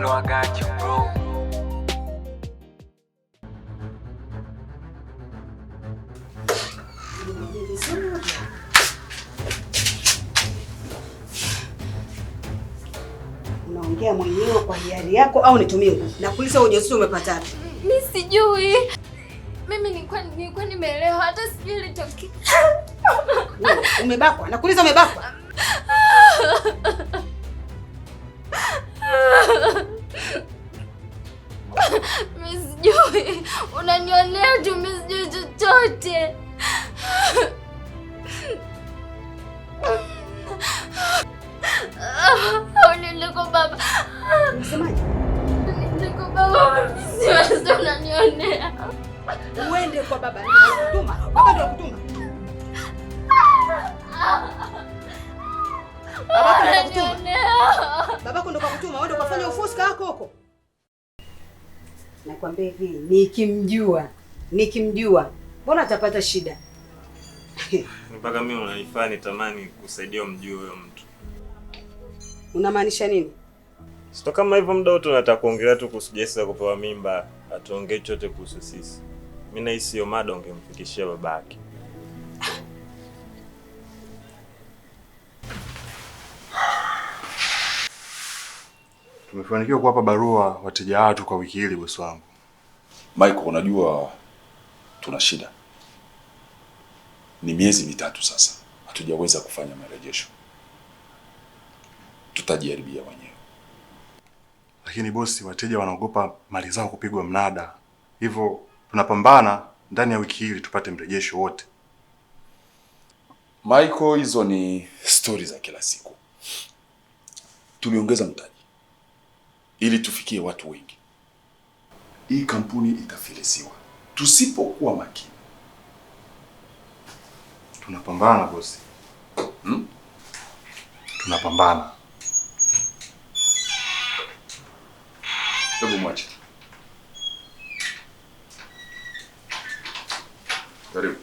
know I got you, bro. Unaongea mwenyewe kwa hiari yako au nitumie nguvu? Nakuuliza ujauzito umepata wapi? Mimi sijui. Mimi nilikuwa nimeelewa hata sijui ilitokea. Umebakwa? Nakuuliza umebakwa? Mimi sijui. Unanionea tu, mimi sijui chochote. Niliko baba. Unasemaje? Niliko baba, siwezi unanionea. Uende kwa baba, nakutuma. Baba ndio nakutuma. Babako ndo kakutuma, uende ukafanya ufuska wako huko. Nakwambia hivi, nikimjua, mbona atapata shida? Mpaka mimi unanifanya nitamani kusaidia umjue huyo mtu. Unamaanisha nini? Sio kama hivyo muda wote unataka kuongelea tu kuhusu Jesse za kupewa mimba, atuongee chochote kuhusu sisi. Mimi nahisi hiyo mada ungemfikishia babake. Tumefanikiwa kuwapa barua wateja watu kwa wiki hili bosi wangu. Michael, unajua tuna shida. Ni miezi mitatu sasa hatujaweza kufanya marejesho. Tutajaribia wenyewe. Lakini bosi, wateja wanaogopa mali zao kupigwa mnada. Hivyo tunapambana ndani ya wiki hili tupate mrejesho wote. Michael, hizo ni stories za kila siku. Tuliongeza mtaji ili tufikie watu wengi. Hii kampuni itafilisiwa tusipokuwa makini. Tunapambana bosi. Tunapambana. Hebu mwache. Karibu.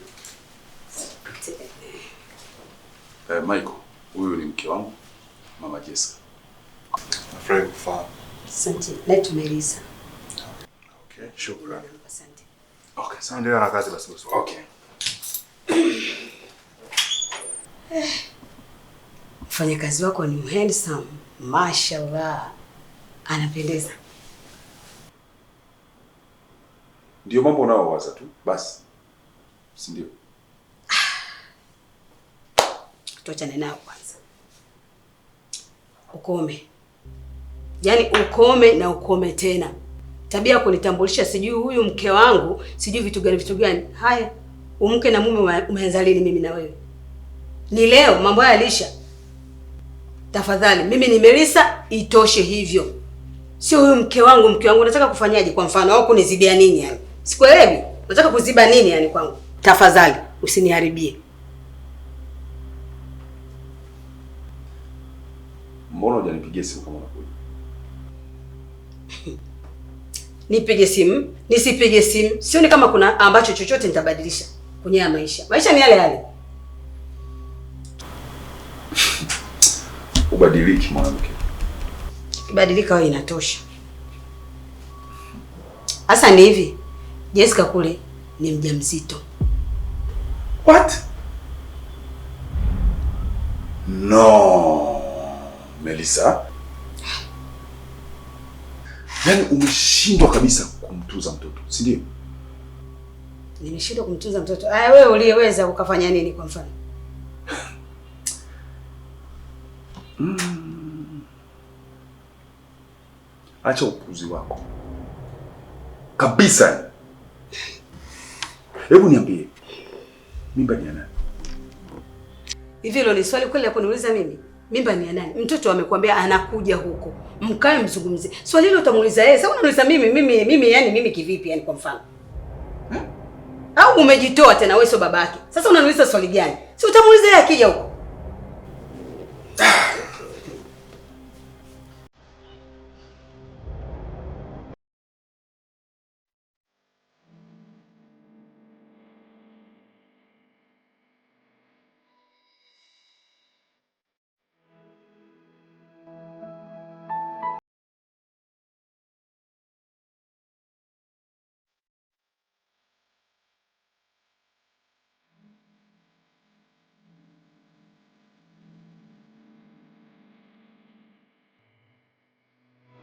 Michael, huyu ni mke wangu, Mama Jessica. Nafurahi kufahamu. Asante. Naitwa Melissa. Okay, shukrani. Asante. Okay, sasa ndio na kazi basi bosi. Okay. Mfanyakazi wako ni handsome. Mashallah. Anapendeza. Ndio mambo unaowaza tu, basi. Si ndio? Tuachane nao kwanza. Ukome. Yaani ukome na ukome tena. Tabia ya kunitambulisha sijui huyu mke wangu, sijui vitu gani. Haya, umke na mume umeanza lini mimi na wewe? Ni leo mambo haya yalisha. Tafadhali, mimi ni Melissa, itoshe hivyo. Sio huyu mke wangu unataka kufanyaje kwa mfano au kunizibia nini yani? Sikuelewi. Unataka kuziba nini yani kwangu? Tafadhali, usiniharibie. Mbona hujanipigia simu kama unakuja? Nipige simu, nisipige simu. Sioni kama kuna ambacho chochote nitabadilisha kwenye ya maisha. Maisha ni yale yale. Ubadiliki mwanamke. Kibadilika wewe inatosha. Sasa ni hivi. Jessica kule ni mjamzito. What? No. Melissa. Yaani umeshindwa kabisa kumtunza mtoto, si ndio? Nimeshindwa kumtunza mtoto. Wewe uliyeweza ukafanya nini kwa mfano? Acha upuzi wako. Kabisa. Hebu niambie. Mimba ni ya nani? Hivi hilo ni swali kweli la kuniuliza mimi? Mimba ni ya nani? Mtoto amekwambia anakuja huko. Mkae mzungumzie. Swali hilo utamuuliza yeye. Sasa unaniuliza mimi yani mimi kivipi yani kwa mfano? Au umejitoa tena wewe sio babake? Sasa unaniuliza swali gani? Si utamuuliza yeye akija huko.